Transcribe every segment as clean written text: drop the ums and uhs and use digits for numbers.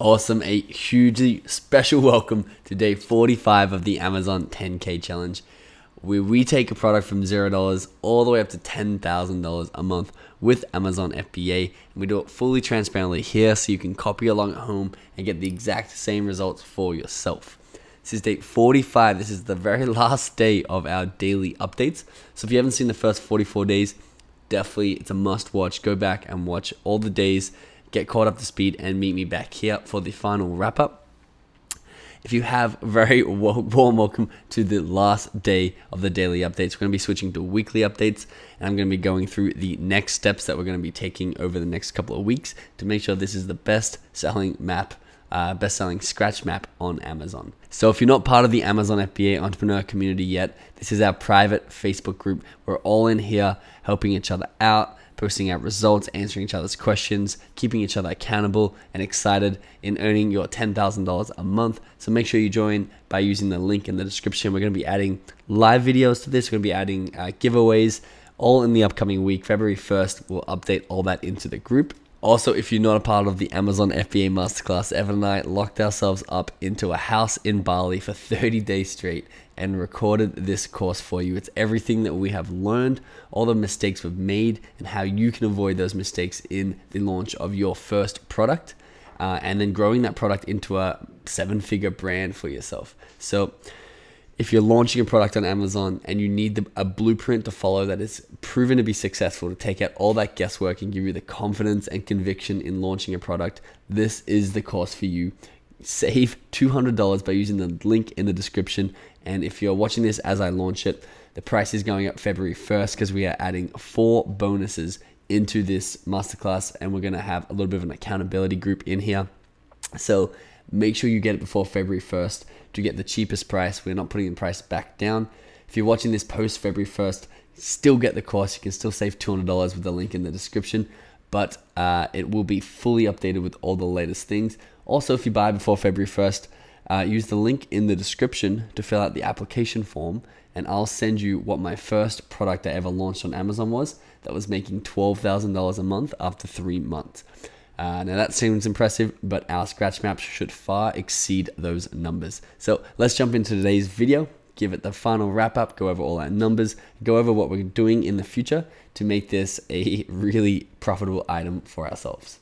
Awesome, a hugely special welcome to day 45 of the Amazon 10K challenge, where we take a product from $0 all the way up to $10,000 a month with Amazon FBA, and we do it fully transparently here so you can copy along at home and get the exact same results for yourself. This is day 45. This is the very last day of our daily updates. So if you haven't seen the first 44 days, definitely it's a must watch. Go back and watch all the days, get caught up to speed, and meet me back here for the final wrap up. If you have, very warm welcome to the last day of the daily updates. We're going to be switching to weekly updates, and I'm going to be going through the next steps that we're going to be taking over the next couple of weeks to make sure this is the best selling map, best-selling scratch map on Amazon. So if you're not part of the Amazon FBA entrepreneur community yet, this is our private Facebook group. We're all in here helping each other out, posting out results, answering each other's questions, keeping each other accountable and excited in earning your $10,000 a month. So make sure you join by using the link in the description. We're going to be adding live videos to this. We're going to be adding giveaways all in the upcoming week. February 1st, we'll update all that into the group. Also, if you're not a part of the Amazon FBA Masterclass, Evan and I locked ourselves up into a house in Bali for 30 days straight and recorded this course for you. It's everything that we have learned, all the mistakes we've made, and how you can avoid those mistakes in the launch of your first product, and then growing that product into a 7-figure brand for yourself. So if you're launching a product on Amazon and you need a blueprint to follow that is proven to be successful, to take out all that guesswork and give you the confidence and conviction in launching a product, this is the course for you. Save $200 by using the link in the description. And if you're watching this as I launch it, the price is going up February 1st because we are adding 4 bonuses into this masterclass, and we're going to have a little bit of an accountability group in here. So make sure you get it before February 1st to get the cheapest price. We're not putting the price back down. If you're watching this post February 1st, still get the course. You can still save $200 with the link in the description, but it will be fully updated with all the latest things. Also, if you buy before February 1st, use the link in the description to fill out the application form, and I'll send you what my first product I ever launched on Amazon was. That was making $12,000 a month after 3 months. Now that seems impressive, but our scratch maps should far exceed those numbers. So let's jump into today's video, give it the final wrap up, go over all our numbers, go over what we're doing in the future to make this a really profitable item for ourselves.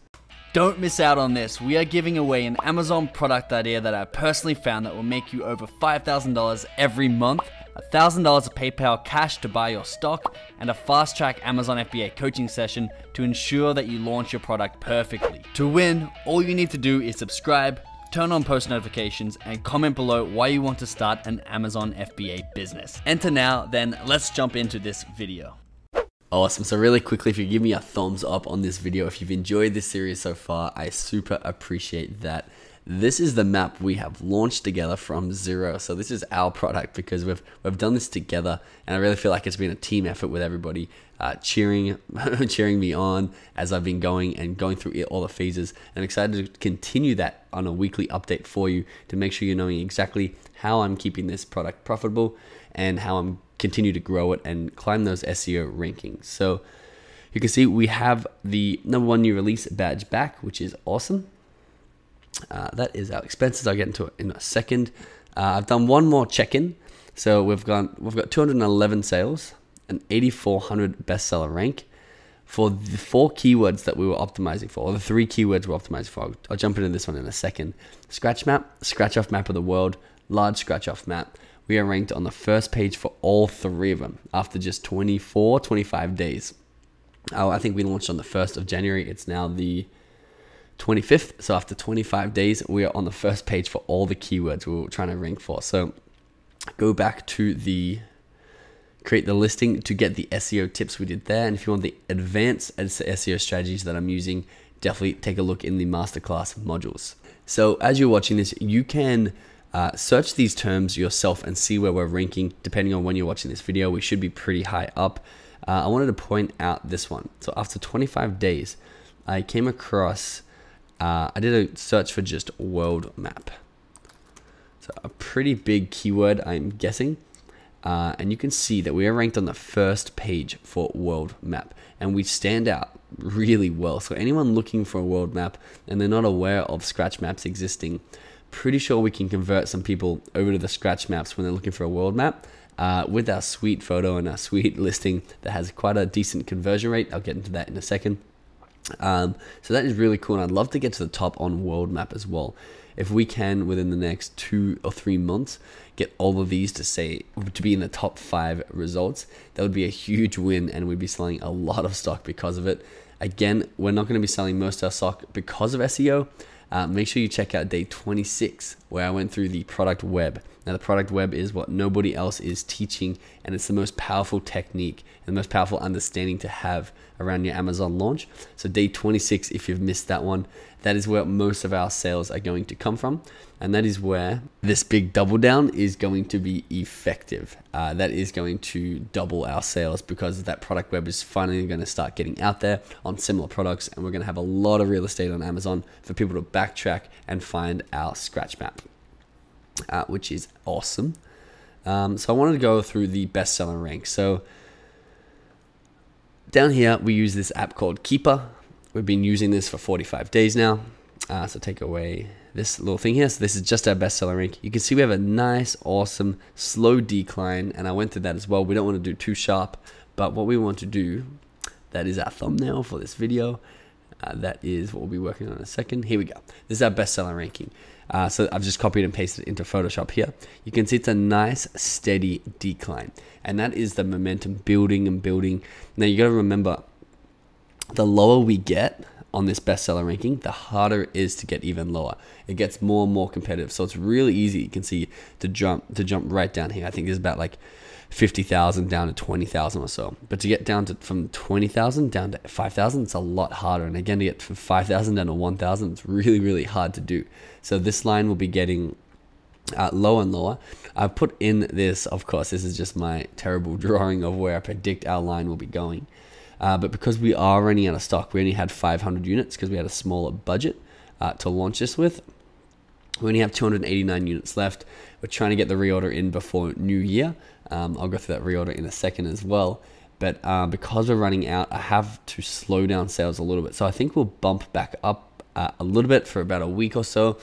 Don't miss out on this. We are giving away an Amazon product idea that I personally found that will make you over $5,000 every month, $1,000 of PayPal cash to buy your stock, and a fast-track Amazon FBA coaching session to ensure that you launch your product perfectly. To win, all you need to do is subscribe, turn on post notifications, and comment below why you want to start an Amazon FBA business. Enter now, then let's jump into this video. Awesome. So really quickly, if you give me a thumbs up on this video, if you've enjoyed this series so far, I super appreciate that. This is the map we have launched together from zero. So this is our product because we've done this together, and I really feel like it's been a team effort with everybody cheering me on as I've been going through all the phases. And I'm excited to continue that on a weekly update for you to make sure you're knowing exactly how I'm keeping this product profitable and how I'm continue to grow it and climb those SEO rankings. So you can see we have the #1 new release badge back, which is awesome. That is our expenses. I'll get into it in a second. I've done one more check-in. So we've got 211 sales, an 8,400 bestseller rank for the 4 keywords that we were optimizing for, or the 3 keywords we're optimizing for. I'll jump into this one in a second. Scratch map, scratch off map of the world, large scratch off map. We are ranked on the first page for all 3 of them after just 25 days. I think we launched on the 1st of January. It's now the 25th. So after 25 days, we are on the first page for all the keywords we were trying to rank for. So go back to create the listing to get the SEO tips we did there. And if you want the advanced SEO strategies that I'm using, definitely take a look in the masterclass modules. So as you're watching this, you can search these terms yourself and see where we're ranking. Depending on when you're watching this video, we should be pretty high up. I wanted to point out this one. So after 25 days, I came across, I did a search for just world map. So a pretty big keyword, I'm guessing. And you can see that we are ranked on the first page for world map. And we stand out really well. So anyone looking for a world map and they're not aware of scratch maps existing, pretty sure we can convert some people over to the scratch maps when they're looking for a world map with our sweet photo and our sweet listing that has quite a decent conversion rate. I'll get into that in a second. So that is really cool, and I'd love to get to the top on world map as well. If we can, within the next 2 or 3 months, get all of these to be in the top 5 results, that would be a huge win, and we'd be selling a lot of stock because of it. Again, we're not going to be selling most of our stock because of SEO. Make sure you check out day 26, where I went through the product web. Now, the product web is what nobody else is teaching, and it's the most powerful technique and the most powerful understanding to have around your Amazon launch. So day 26, if you've missed that one, that is where most of our sales are going to come from. And that is where this big double down is going to be effective. That is going to double our sales because that product web is finally going to start getting out there on similar products. And we're going to have a lot of real estate on Amazon for people to backtrack and find our scratch map, which is awesome. So I wanted to go through the bestseller rank. So down here, we use this app called Keeper. We've been using this for 45 days now. So take away this little thing here. So this is just our bestseller rank. You can see we have a nice, awesome, slow decline. And I went through that as well. We don't want to do too sharp. But what we want to do, that is our thumbnail for this video. That is what we'll be working on in a second. Here we go. This is our bestseller ranking. So I've just copied and pasted it into Photoshop here. You can see it's a nice, steady decline. And that is the momentum building and building. Now you got to remember, the lower we get on this bestseller ranking, the harder it is to get even lower. It gets more and more competitive. So it's really easy, you can see, to jump right down here. I think there's about like 50,000 down to 20,000 or so. But to get down to from 20,000 down to 5,000, it's a lot harder. And again, to get from 5,000 down to 1,000, it's really, really hard to do. So this line will be getting lower and lower. I've put in this, of course, this is just my terrible drawing of where I predict our line will be going. But because we are running out of stock, we only had 500 units because we had a smaller budget to launch this with. We only have 289 units left. We're trying to get the reorder in before New Year. I'll go through that reorder in a second as well. But because we're running out, I have to slow down sales a little bit. So I think we'll bump back up a little bit for about a week or so.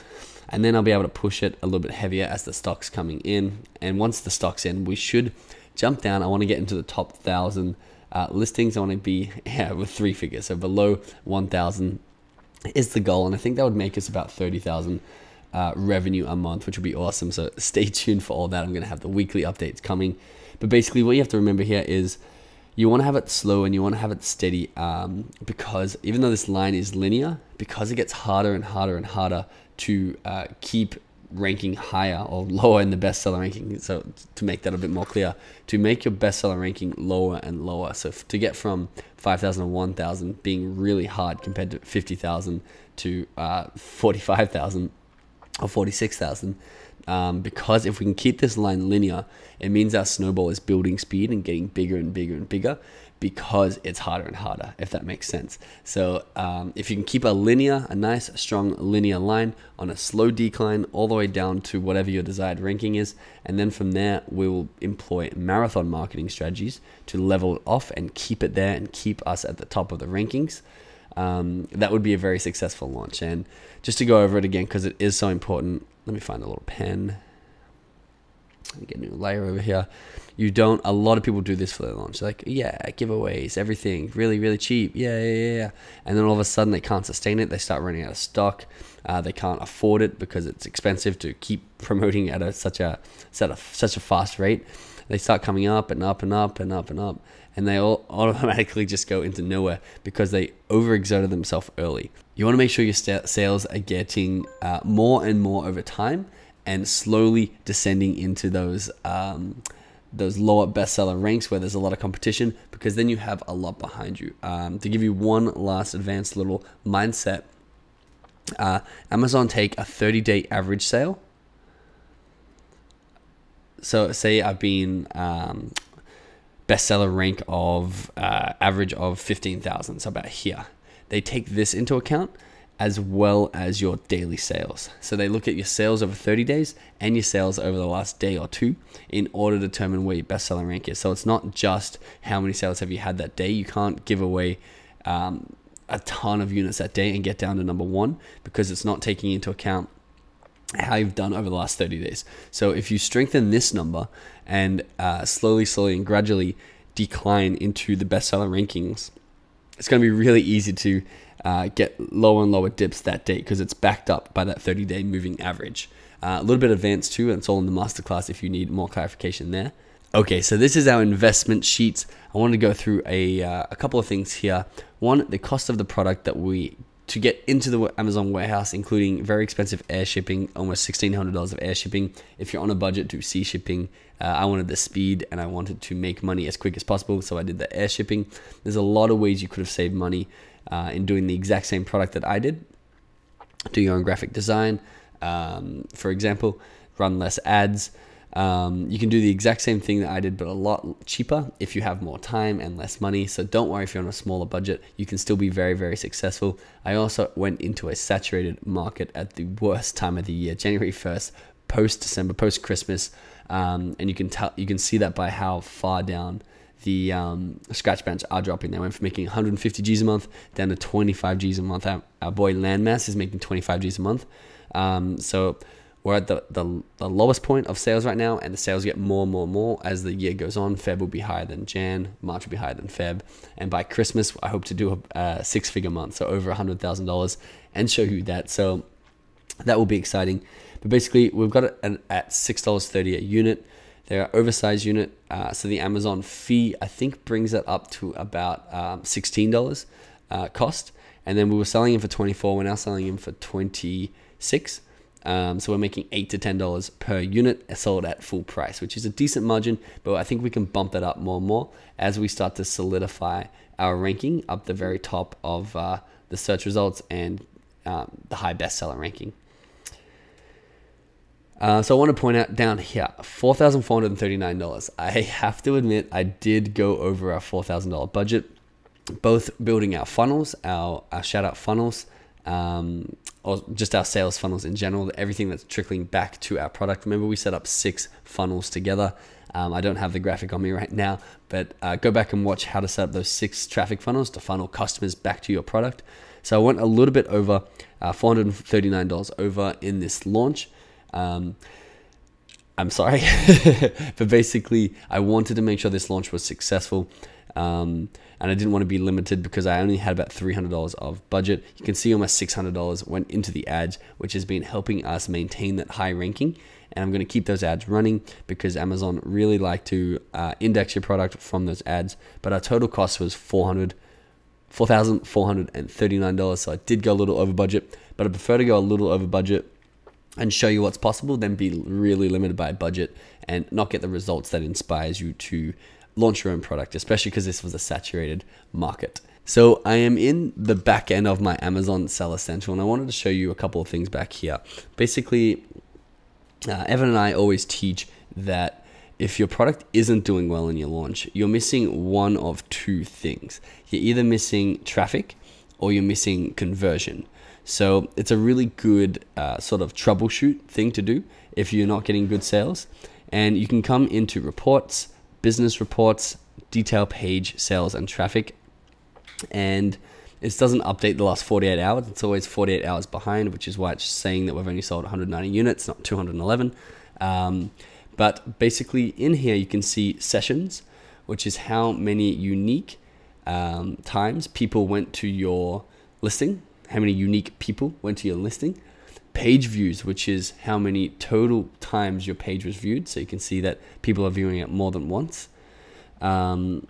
And then I'll be able to push it a little bit heavier as the stock's coming in. And once the stock's in, we should jump down. I want to get into the top 1,000 listings. I want to be with 3 figures. So below 1,000 is the goal. And I think that would make us about 30,000 revenue a month, which would be awesome. So stay tuned for all that. I'm going to have the weekly updates coming. But basically what you have to remember here is you want to have it slow and you want to have it steady, because even though this line is linear, because it gets harder and harder and harder to keep ranking higher or lower in the bestseller ranking. So to make that a bit more clear, to make your bestseller ranking lower and lower. So to get from 5,000 to 1,000 being really hard compared to 50,000 to 45,000 or 46,000. Because if we can keep this line linear, it means our snowball is building speed and getting bigger and bigger and bigger because it's harder and harder, if that makes sense. So if you can keep a nice, strong linear line on a slow decline all the way down to whatever your desired ranking is, and then from there, we will employ marathon marketing strategies to level it off and keep it there and keep us at the top of the rankings. That would be a very successful launch. And just to go over it again, because it is so important, let me find a little pen. Let me get a new layer over here. A lot of people do this for their launch. They're like, yeah, giveaways, everything, really, really cheap. Yeah. And then all of a sudden they can't sustain it. They start running out of stock. They can't afford it because it's expensive to keep promoting at such a fast rate. They start coming up and up and up and up and up. And they all automatically just go into nowhere because they overexerted themselves early. You want to make sure your sales are getting more and more over time and slowly descending into those lower bestseller ranks where there's a lot of competition, because then you have a lot behind you. To give you one last advanced little mindset, Amazon take a 30-day average sale. So say I've been bestseller rank of average of 15,000, so about here. They take this into account as well as your daily sales. So they look at your sales over 30 days and your sales over the last day or two in order to determine where your bestseller rank is. So it's not just how many sales have you had that day. You can't give away a ton of units that day and get down to number one, because it's not taking into account how you've done over the last 30 days. So if you strengthen this number and slowly and gradually decline into the bestseller rankings, it's going to be really easy to get lower and lower dips that day, because it's backed up by that 30-day moving average. A little bit advanced too, and it's all in the masterclass if you need more clarification there. Okay, so this is our investment sheet. I wanted to go through a couple of things here. One, the cost of the product to get into the Amazon warehouse, including very expensive air shipping, almost $1,600 of air shipping. If you're on a budget, do sea shipping. I wanted the speed and I wanted to make money as quick as possible, so I did the air shipping. There's a lot of ways you could have saved money in doing the exact same product that I did. Do your own graphic design, for example, run less ads. You can do the exact same thing that I did, but a lot cheaper if you have more time and less money. So don't worry if you're on a smaller budget, you can still be very, very successful. I also went into a saturated market at the worst time of the year, January 1st, post-December, post-Christmas. And you can see that by how far down the scratch bands are dropping. They went from making 150 G's a month down to 25 G's a month. Our boy Landmass is making 25 G's a month. So we're at the lowest point of sales right now, and the sales get more and more as the year goes on. Feb will be higher than Jan, March will be higher than Feb, and by Christmas I hope to do a six-figure month, so over $100,000, and show you that. So that will be exciting. But basically we've got it at $6.30 a unit. They're oversized unit, so the Amazon fee I think brings it up to about $16 cost, and then we were selling them for $24. We're now selling them for $26. So we're making $8 to $10 per unit sold at full price, which is a decent margin, but I think we can bump that up more and more as we start to solidify our ranking up the very top of the search results and the high bestseller ranking. So I want to point out down here, $4,439. I have to admit, I did go over our $4,000 budget, both building our funnels, our shout out funnels, or just our sales funnels in general, everything that's trickling back to our product. Remember, we set up 6 funnels together. I don't have the graphic on me right now, but go back and watch how to set up those 6 traffic funnels to funnel customers back to your product. So I went a little bit over $439 over in this launch. I'm sorry, but basically I wanted to make sure this launch was successful. And I didn't want to be limited because I only had about $300 of budget. You can see almost $600 went into the ads, which has been helping us maintain that high ranking. And I'm going to keep those ads running because Amazon really like to index your product from those ads. But our total cost was $4,439. So I did go a little over budget, but I prefer to go a little over budget and show you what's possible than be really limited by budget and not get the results that inspires you to launch your own product, especially because this was a saturated market. So I am in the back end of my Amazon Seller Central, and I wanted to show you a couple of things back here. Basically, Evan and I always teach that if your product isn't doing well in your launch, you're missing one of 2 things. You're either missing traffic or you're missing conversion. So it's a really good sort of troubleshoot thing to do if you're not getting good sales. And you can come into reports, business reports, detail page, sales, and traffic. And it doesn't update the last 48 hours. It's always 48 hours behind, which is why it's saying that we've only sold 190 units, not 211. But basically in here, you can see sessions, which is how many unique times people went to your listing, how many unique people went to your listing. Page views, which is how many total times your page was viewed. So you can see that people are viewing it more than once. Buy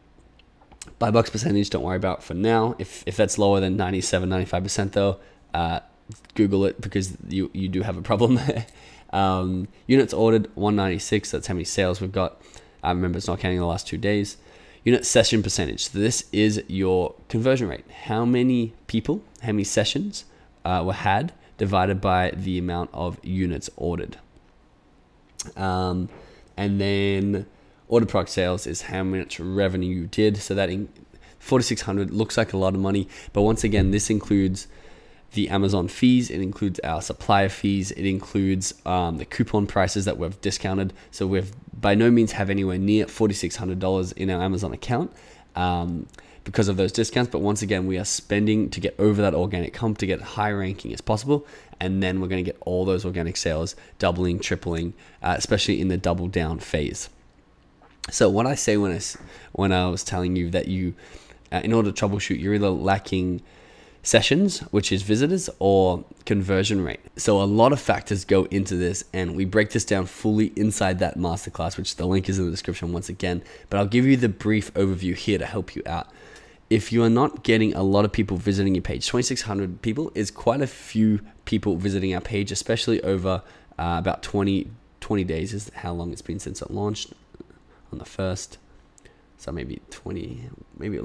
box percentage, don't worry about for now. If that's lower than 97, 95% though, Google it because you do have a problem there. Units ordered, 196, that's how many sales we've got. Remember, it's not counting the last 2 days. Unit session percentage, so this is your conversion rate. How many people, how many sessions were had divided by the amount of units ordered. And then order product sales is how much revenue you did. So that in $4,600 looks like a lot of money, but once again, this includes the Amazon fees, it includes our supplier fees, it includes the coupon prices that we've discounted. So we've by no means have anywhere near $4,600 in our Amazon account. because of those discounts. But once again, we are spending to get over that organic hump, to get high ranking as possible. And then we're going to get all those organic sales doubling, tripling, especially in the double down phase. So what I say when I was telling you that you, in order to troubleshoot, you're either lacking sessions, which is visitors, or conversion rate. So a lot of factors go into this, and we break this down fully inside that masterclass, which the link is in the description once again. But I'll give you the brief overview here to help you out. If you are not getting a lot of people visiting your page, 2,600 people is quite a few people visiting our page, especially over about 20 days is how long it's been since it launched on the 1st. So maybe it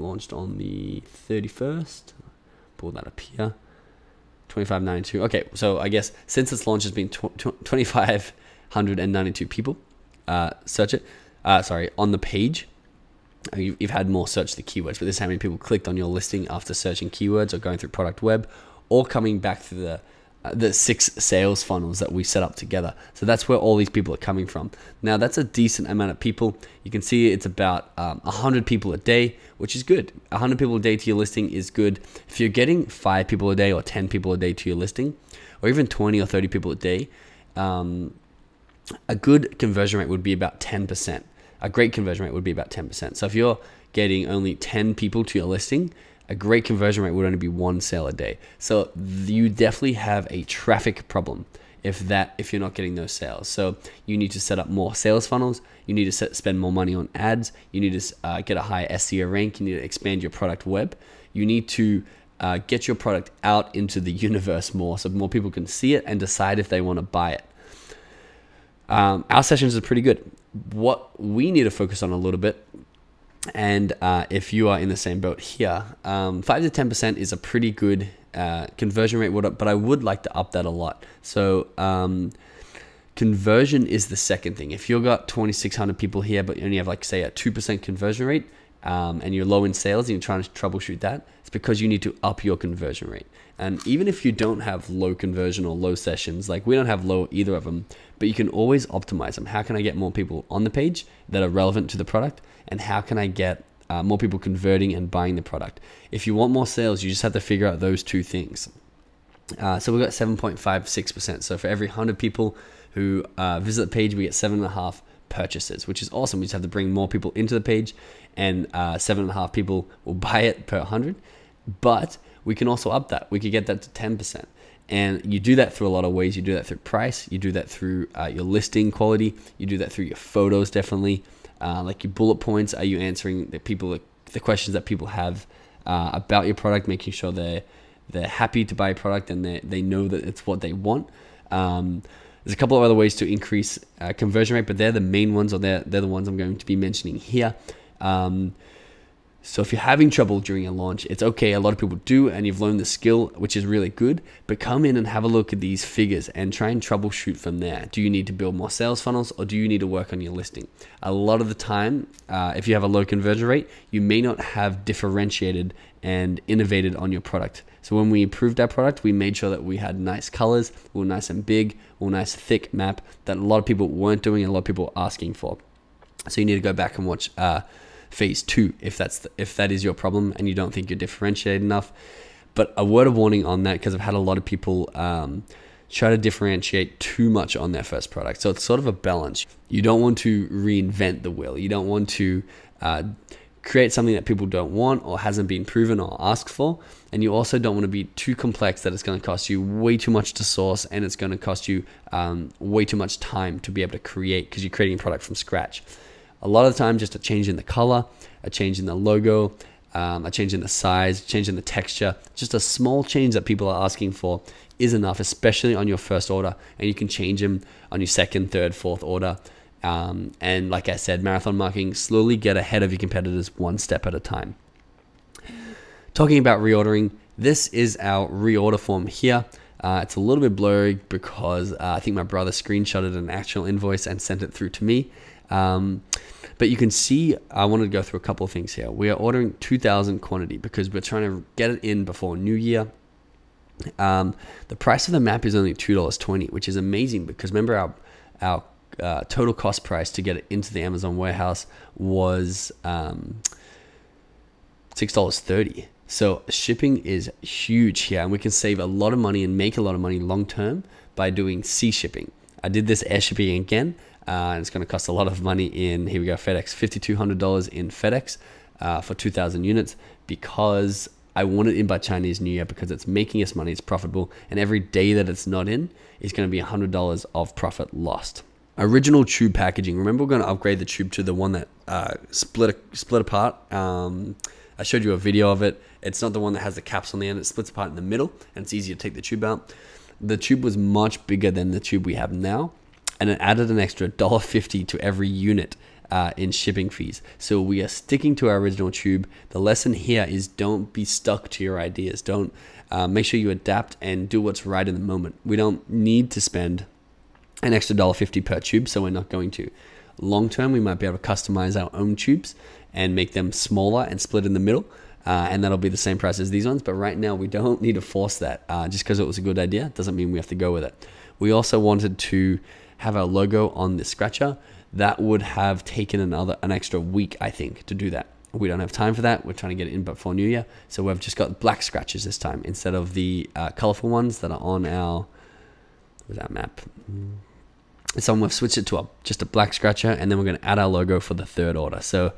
launched on the 31st. Pull that up here. 2592. Okay, so I guess since its launch has been 2,592 people search it. On the page. You've had more search the keywords, but this is how many people clicked on your listing after searching keywords or going through product web, or coming back through the 6 sales funnels that we set up together. So that's where all these people are coming from. Now that's a decent amount of people. You can see it's about 100 people a day, which is good. 100 people a day to your listing is good. If you're getting 5 people a day or 10 people a day to your listing, or even 20 or 30 people a day, a good conversion rate would be about 10%. A great conversion rate would be about 10%. So if you're getting only 10 people to your listing, a great conversion rate would only be 1 sale a day. So you definitely have a traffic problem if you're not getting those sales. So you need to set up more sales funnels. You need to spend more money on ads. You need to get a high SEO rank. You need to expand your product web. You need to get your product out into the universe more, so more people can see it and decide if they want to buy it. Our sessions are pretty good. What we need to focus on a little bit, and if you are in the same boat here, 5 to 10% is a pretty good conversion rate, but I would like to up that a lot. So conversion is the second thing. If you've got 2,600 people here, but you only have, like, say, a 2% conversion rate, and you're low in sales and you're trying to troubleshoot that, it's because you need to up your conversion rate. And even if you don't have low conversion or low sessions, like we don't have low either of them, but you can always optimize them. How can I get more people on the page that are relevant to the product? And how can I get more people converting and buying the product? If you want more sales, you just have to figure out those two things. So we've got 7.56%. So for every 100 people who visit the page, we get 7.5 purchases, which is awesome. We just have to bring more people into the page, and 7.5 people will buy it per 100. But we can also up that. We could get that to 10%. And you do that through a lot of ways. You do that through price. You do that through your listing quality. You do that through your photos, definitely. Like your bullet points. Are you answering the questions that people have about your product, making sure they're happy to buy a product and they know that it's what they want. There's a couple of other ways to increase conversion rate, but they're the main ones, or they're the ones I'm going to be mentioning here. So if you're having trouble during a launch, it's okay. A lot of people do, and you've learned the skill, which is really good. But come in and have a look at these figures and try and troubleshoot from there. Do you need to build more sales funnels, or do you need to work on your listing? A lot of the time, if you have a low conversion rate, you may not have differentiated and innovated on your product. So when we improved our product, we made sure that we had nice colors, we were nice and big, we were nice thick map that a lot of people weren't doing and a lot of people were asking for. So you need to go back and watch phase 2 if that is your problem and you don't think you're differentiated enough. But a word of warning on that, because I've had a lot of people try to differentiate too much on their first product. So it's sort of a balance. You don't want to reinvent the wheel. You don't want to create something that people don't want or hasn't been proven or asked for. And you also don't want to be too complex that it's going to cost you way too much to source, and it's going to cost you way too much time to be able to create, because you're creating a product from scratch. A lot of the time, just a change in the color, a change in the logo, a change in the size, change in the texture, just a small change that people are asking for is enough, especially on your first order. And you can change them on your second, third, fourth order. And like I said, marathon marketing, slowly get ahead of your competitors one step at a time. Talking about reordering, this is our reorder form here. It's a little bit blurry because I think my brother screenshotted an actual invoice and sent it through to me. But you can see, I wanted to go through a couple of things here. We are ordering 2,000 quantity because we're trying to get it in before New Year. The price of the map is only $2.20, which is amazing because remember our total cost price to get it into the Amazon warehouse was $6.30. So shipping is huge here, and we can save a lot of money and make a lot of money long term by doing sea shipping. I did this air shipping again, and it's going to cost a lot of money in, here we go, FedEx, $5,200 in FedEx for 2,000 units, because I want it in by Chinese New Year, because it's making us money, it's profitable, and every day that it's not in is going to be $100 of profit lost. Original tube packaging. Remember, we're going to upgrade the tube to the one that split apart. I showed you a video of it. It's not the one that has the caps on the end. It splits apart in the middle, and it's easier to take the tube out. The tube was much bigger than the tube we have now, and it added an extra $1.50 to every unit in shipping fees. So we are sticking to our original tube. The lesson here is don't be stuck to your ideas. Don't make sure you adapt and do what's right in the moment. We don't need to spend an extra $1.50 per tube, so we're not going to. Long term, we might be able to customize our own tubes and make them smaller and split in the middle, and that'll be the same price as these ones. But right now, we don't need to force that. Just because it was a good idea doesn't mean we have to go with it. We also wanted to have our logo on the scratcher. That would have taken an extra week, I think, to do that. We don't have time for that. We're trying to get it in before New Year, so we've just got black scratches this time instead of the colorful ones that are on our map. So we've switched it to just a black scratcher, and then we're going to add our logo for the third order. So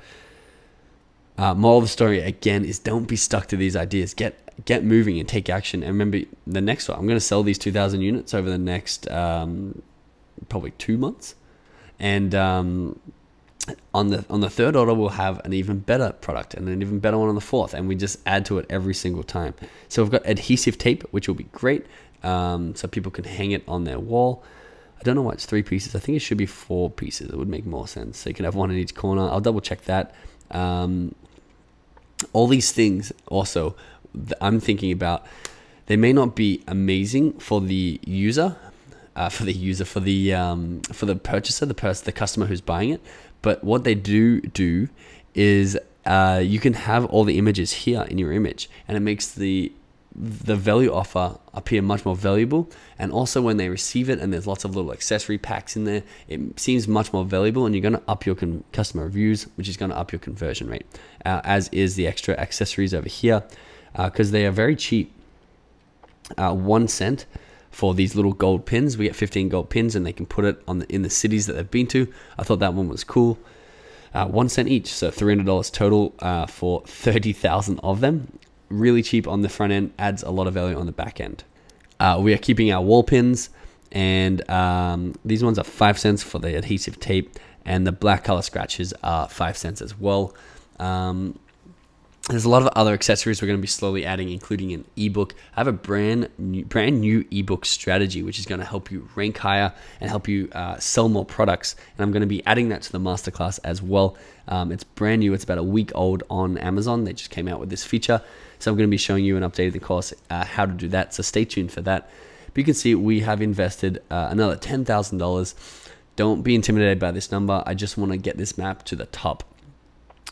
moral of the story again is don't be stuck to these ideas. Get moving and take action. And remember, the next one, I'm going to sell these 2,000 units over the next probably 2 months, and on the third order we'll have an even better product and an even better one on the fourth, and we just add to it every single time. So we've got adhesive tape, which will be great, so people can hang it on their wall. I don't know why it's 3 pieces. I think it should be 4 pieces. It would make more sense. So you can have one in each corner. I'll double check that. All these things also I'm thinking about, they may not be amazing for the user, for the purchaser, the customer who's buying it. But what they do is you can have all the images here in your image, and it makes the value offer appear much more valuable. And also when they receive it and there's lots of little accessory packs in there, it seems much more valuable, and you're going to up your customer reviews, which is going to up your conversion rate, as is the extra accessories over here, because they are very cheap. 1 cent for these little gold pins. We get 15 gold pins, and they can put it in the cities that they've been to. I thought that one was cool. 1 cent each, so $300 total for 30,000 of them. Really cheap on the front end, adds a lot of value on the back end. We are keeping our wall pins, and these ones are 5 cents for the adhesive tape, and the black color scratches are 5 cents as well. There's a lot of other accessories we're going to be slowly adding, including an ebook. I have a brand new ebook strategy, which is going to help you rank higher and help you sell more products. And I'm going to be adding that to the masterclass as well. It's brand new. It's about a week old on Amazon. They just came out with this feature. So I'm going to be showing you an updated course, how to do that. So stay tuned for that. But you can see we have invested another $10,000. Don't be intimidated by this number. I just want to get this map to the top.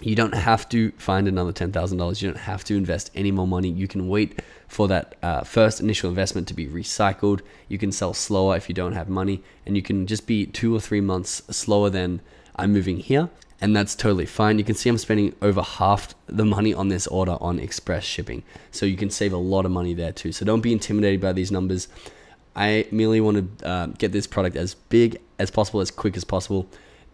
You don't have to find another $10,000. You don't have to invest any more money. You can wait for that first initial investment to be recycled. You can sell slower if you don't have money, and you can just be 2 or 3 months slower than I'm moving here, and that's totally fine. You can see I'm spending over half the money on this order on express shipping, so you can save a lot of money there too. So don't be intimidated by these numbers. I merely want to get this product as big as possible, as quick as possible,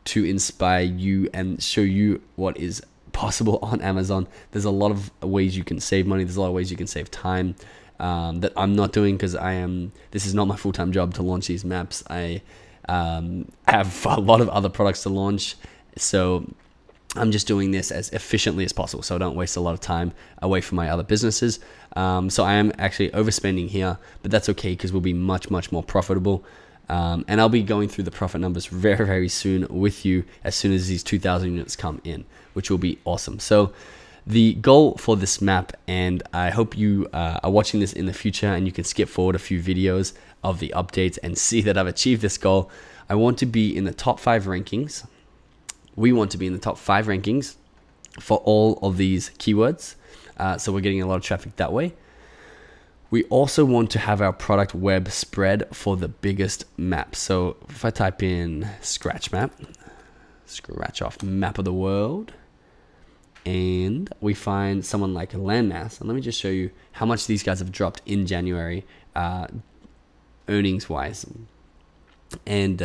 to inspire you and show you what is possible on Amazon. There's a lot of ways you can save money. There's a lot of ways you can save time that I'm not doing, because this is not my full-time job to launch these maps. I have a lot of other products to launch, so I'm just doing this as efficiently as possible, so I don't waste a lot of time away from my other businesses. So I am actually overspending here, but that's okay, because we'll be much more profitable. And I'll be going through the profit numbers very, very soon with you, as soon as these 2,000 units come in, which will be awesome. So the goal for this map, and I hope you are watching this in the future and you can skip forward a few videos of the updates and see that I've achieved this goal. I want to be in the top 5 rankings. We want to be in the top 5 rankings for all of these keywords. So we're getting a lot of traffic that way. We also want to have our product web spread for the biggest map. So if I type in scratch map, scratch off map of the world, and we find someone like Landmass, and let me just show you how much these guys have dropped in January, earnings wise. And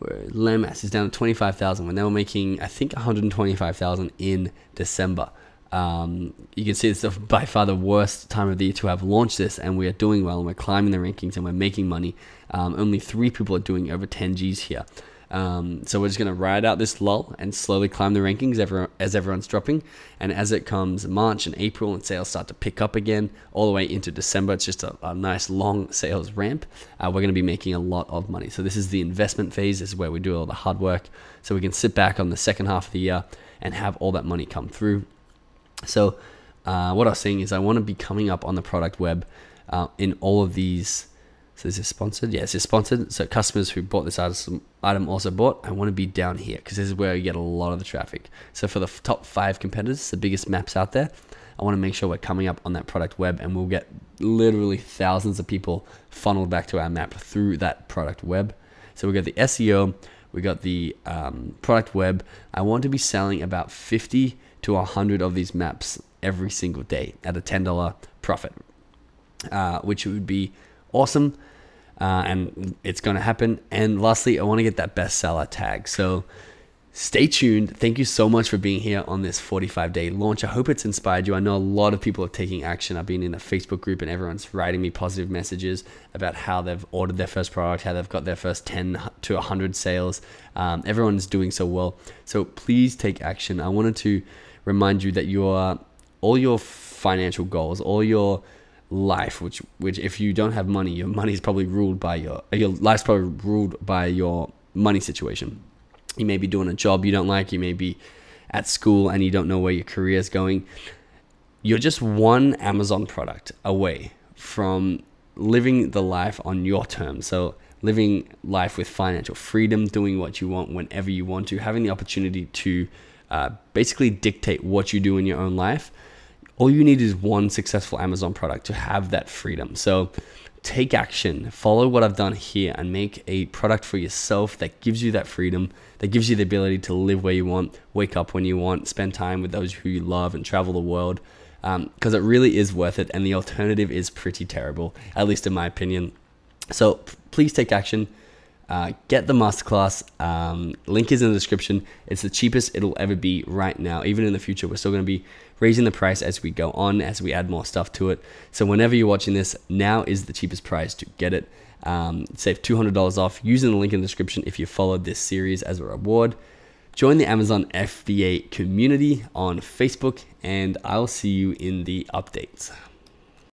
Landmass is down to 25,000 when they were making, I think, 125,000 in December. You can see it's by far the worst time of the year to have launched this, and we are doing well, and we're climbing the rankings, and we're making money. Only 3 people are doing over 10 G's here. So we're just going to ride out this lull and slowly climb the rankings as everyone's dropping. And as it comes March and April and sales start to pick up again all the way into December, it's just a nice long sales ramp. We're going to be making a lot of money. So this is the investment phase. This is where we do all the hard work. So we can sit back on the second half of the year and have all that money come through. So what I was saying is I want to be coming up on the product web in all of these. So is this sponsored? Yes, it's sponsored. So customers who bought this item also bought. I want to be down here because this is where you get a lot of the traffic. So for the top 5 competitors, the biggest maps out there, I want to make sure we're coming up on that product web, and we'll get literally thousands of people funneled back to our map through that product web. So we got the SEO, we got the product web. I want to be selling about 50 to 100 of these maps every single day at a $10 profit, which would be awesome, and it's going to happen. And lastly, I want to get that bestseller tag. So stay tuned. Thank you so much for being here on this 45-day launch. I hope it's inspired you. I know a lot of people are taking action. I've been in a Facebook group and everyone's writing me positive messages about how they've ordered their first product, how they've got their first 10 to 100 sales. Everyone's doing so well. So please take action. I wanted to remind you that all your financial goals, all your life, which if you don't have money, your money is probably ruled by your life's probably ruled by your money situation. You may be doing a job you don't like, you may be at school and you don't know where your career is going. You're just one Amazon product away from living the life on your terms. So living life with financial freedom, doing what you want whenever you want to, having the opportunity to basically dictate what you do in your own life. All you need is one successful Amazon product to have that freedom. So take action, follow what I've done here, and make a product for yourself that gives you that freedom, that gives you the ability to live where you want, wake up when you want, spend time with those who you love, and travel the world, because it really is worth it, and the alternative is pretty terrible, at least in my opinion. So please take action. Get the masterclass. Link is in the description. It's the cheapest it'll ever be right now. Even in the future, we're still going to be raising the price as we go on, as we add more stuff to it. So whenever you're watching this, now is the cheapest price to get it. Save $200 off using the link in the description if you followed this series as a reward. Join the Amazon FBA community on Facebook, and I'll see you in the updates.